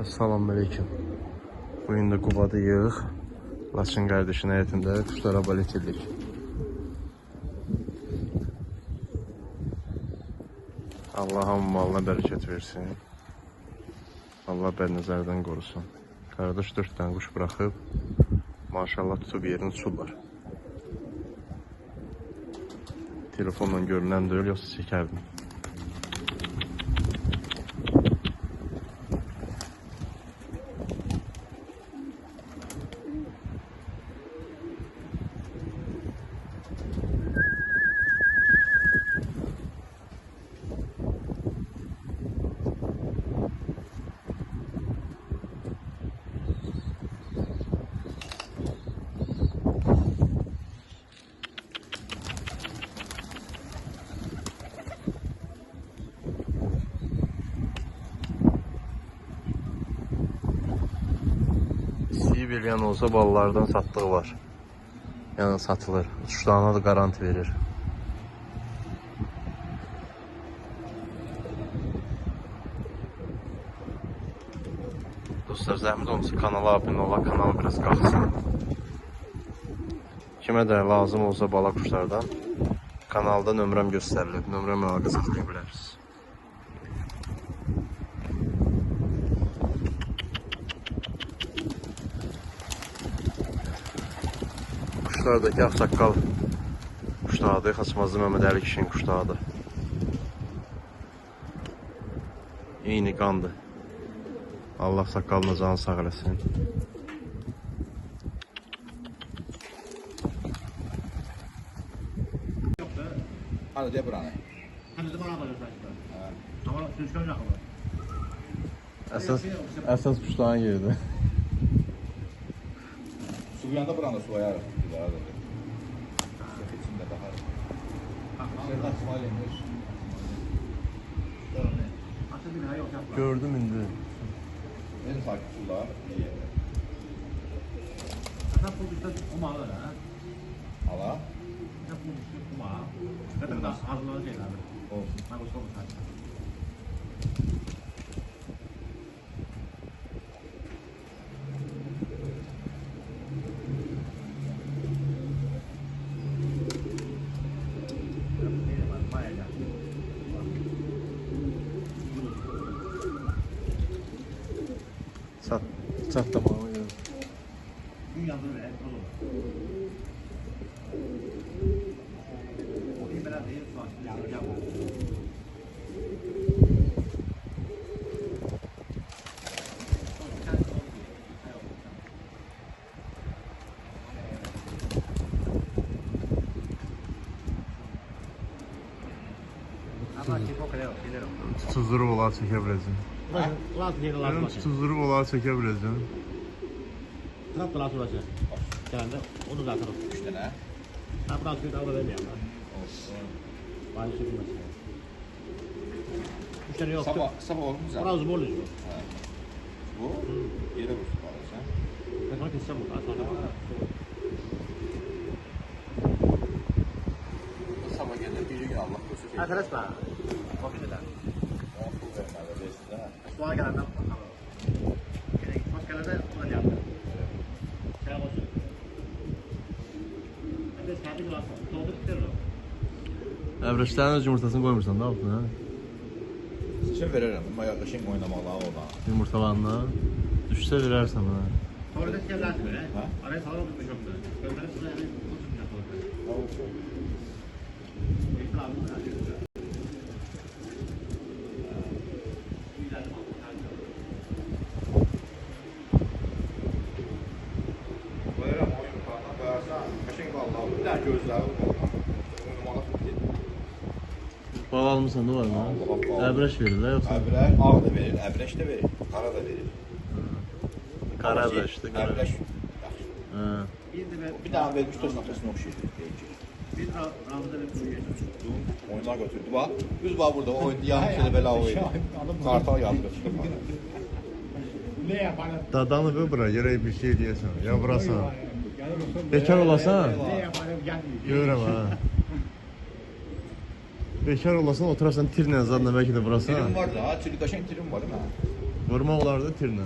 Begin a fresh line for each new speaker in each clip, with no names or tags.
Selamünaleyküm. Bugün de Qubadayıq. Laçın qardaşın həyətində quşlara balet edirik. Allah hamı malına bərəkət versin. Allah bədnəzərdən qorusun. Qardaş 4 dənə quş bıraxıb, maşallah tutub yerini uçurlar. Telefonla görünən deyil, yoxsa çəkərdim. Sibiryan olsa ballardan sattığı var. Yəni satılır. Uçuşlarına da garanti verir. Dostlar, zəhmət olmasa kanala abunə ola, kanal biraz qalxsın. Kimə də lazım olsa bala quşlardan kanalda nömrəm göstərilir. Nömrəmə əlaqə saxlaya bilərsiniz. Quşlardakı ağsaqqal quşlardır, Xaçmazlı Məhəmməd Əli kişinin quşlardır. Eyni qandır. Allah saqqalına canı sağ eləsin.
Hadi de buranı.
Hadi de bana bakıyorsun. Ama sürüşkan yakaladı.
Əsas quşların yeridir.
Su bir anda buranı su ayarı. İçinde daha. Serdar İsmail Emir.
Gördüm indi.
En sakit sular.
Sen bu işte kumalı ha.
Ala.
Sen bu işte kumalı. Kadın da hazırlanan şeyler.
Olsun.
Ben bu soru sadece.
Çat tamamı yok.
Dünyada ne? O iyi biraz değil.
Tutuzdurup olar çəkə biləcəm.
Lazım değil, lazım.
Benim tutuzdurup olar çəkə biləcəm.
Trap lazım olacak. Gelende onu zaten.
3 tane.
Ha biraz bir daha vermeyeyim ben.
Olsun.
Bari sürmez. 3 tane yok.
Sabah olur mu zaten?
Biraz bol oluyor.
Bu? Yere vursun alacağım.
Ben sana keseceğim bunu. Sonra
Sabah gelir, bir gün Allah korusun.
arkadaşlar. Bakın da. Bana gelenden bakalım. Gitmez gelende ona yaptım. Selam olsun. Ben de saati biraz doldurup bitirir.
Əvrəşlərin öz yumurtasını qoymursan da altına.
Şey veririm, mayaqlaşın oynamalı ona.
Yumurtalarına. Düşsə verərsən ha.
Sonra da gellersin böyle.
Ha?
Araya sağlam tutmuş yoktu. Gözleri size yani tutmayacak orada. İkram mı?
Koyarım o yumurtadan koyarsan, kaşın vallahi bir daha gözləri oynamalı tutdu.
Bal almısan da var mı? Əbrəş verirlər yoxsa?
Əbrəş ağ da verir, əbrəş də verir, qara da verir.
Qara əbrəşdir.
Əbrəş.
Hə.
Bir daha vermiş toz noktasına oxşayır.
Bir Ramazan bir su geçti.
Oyuna götürdü. Bak, düz var burada oynadı, yan şöyle belə oynadı. Kartal yazdı.
Ne yapalım?
Dadanı qı bura, görək bir şey deyəsən. Ya burasan. Bekar olasan?
Ne yapalım gelmiyor.
Görürəm ha. Bekar olasan oturarsan tirlə zadla belki de burası ha.
Tirim var da, tirim var değil mi?
Vurmaq olardı tirlə.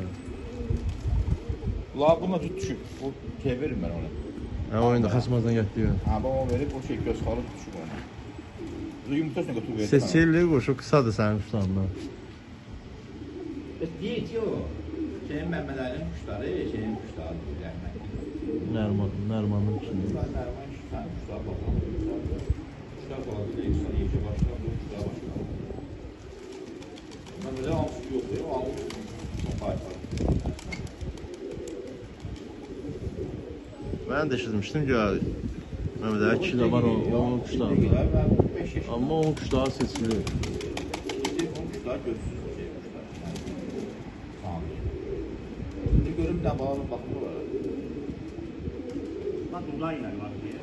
La bununla tut düşüb. Bu şey verim ben ona.
Hə, oyunda xaçmazdan getdi.
Ha ben onu verip o şey göz kalı düşüb ona. Bu yumurtasını götür verdim.
Seçili quşu qısadır sənin quşlarından.
Değil o. Şeyin Mehmet Ali'nin kuşları, şeyin kuşları.
Nərmanın içində.
Kuşlar Merman kuşlar, kuşlar bakalım. Kuşlar bakalım. Kuşlar iyice başlar, bu kuşlar başlar. Ben böyle almışı yok diyor, o almış. Çok harika.
Mən də eşitmişdim ki, Məhəmməd Ali kişi də var onun quşlarında.
Ben 5 yaşında.
Amma onun quşları seçili.
Onun kuşlar gözsüz şey kuşlar. Tamam. Şimdi görüp de bağlanıp bakımı var.
Bak bunlar yine var diye.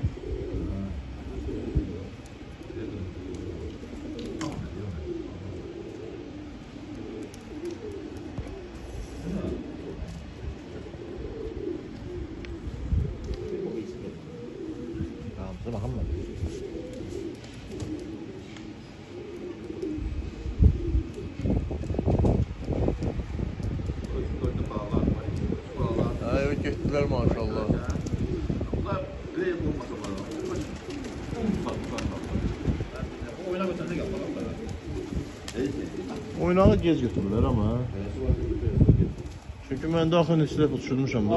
Tamam, dur bakalım ben. Evet, getdilər maşallah.
Bunlar böyle olmasa bana. O oyuna götürse gel bana.
Oynağı gec götürürlər amma. Çünki mən də axı neçə dəfə uçurmuşam da.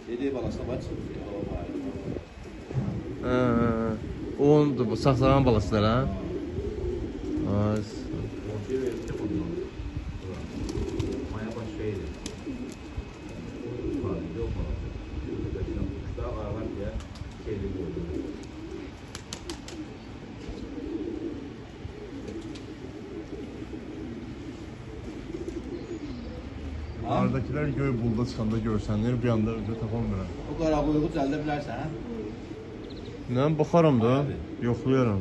Dediği balasına baç.
Ondur bu saxlanan balasılar ha. Az.
Maya baş şeydi. Yok mu? Kuşlar ağlar diye şeyli koydu.
Aradakilər göy bulda çıxanda görsənlər bir anda özü tapamıram.
O qara qoyuğu cəldə bilərsən, hə?
Nə baxaram da, yoxlayaram.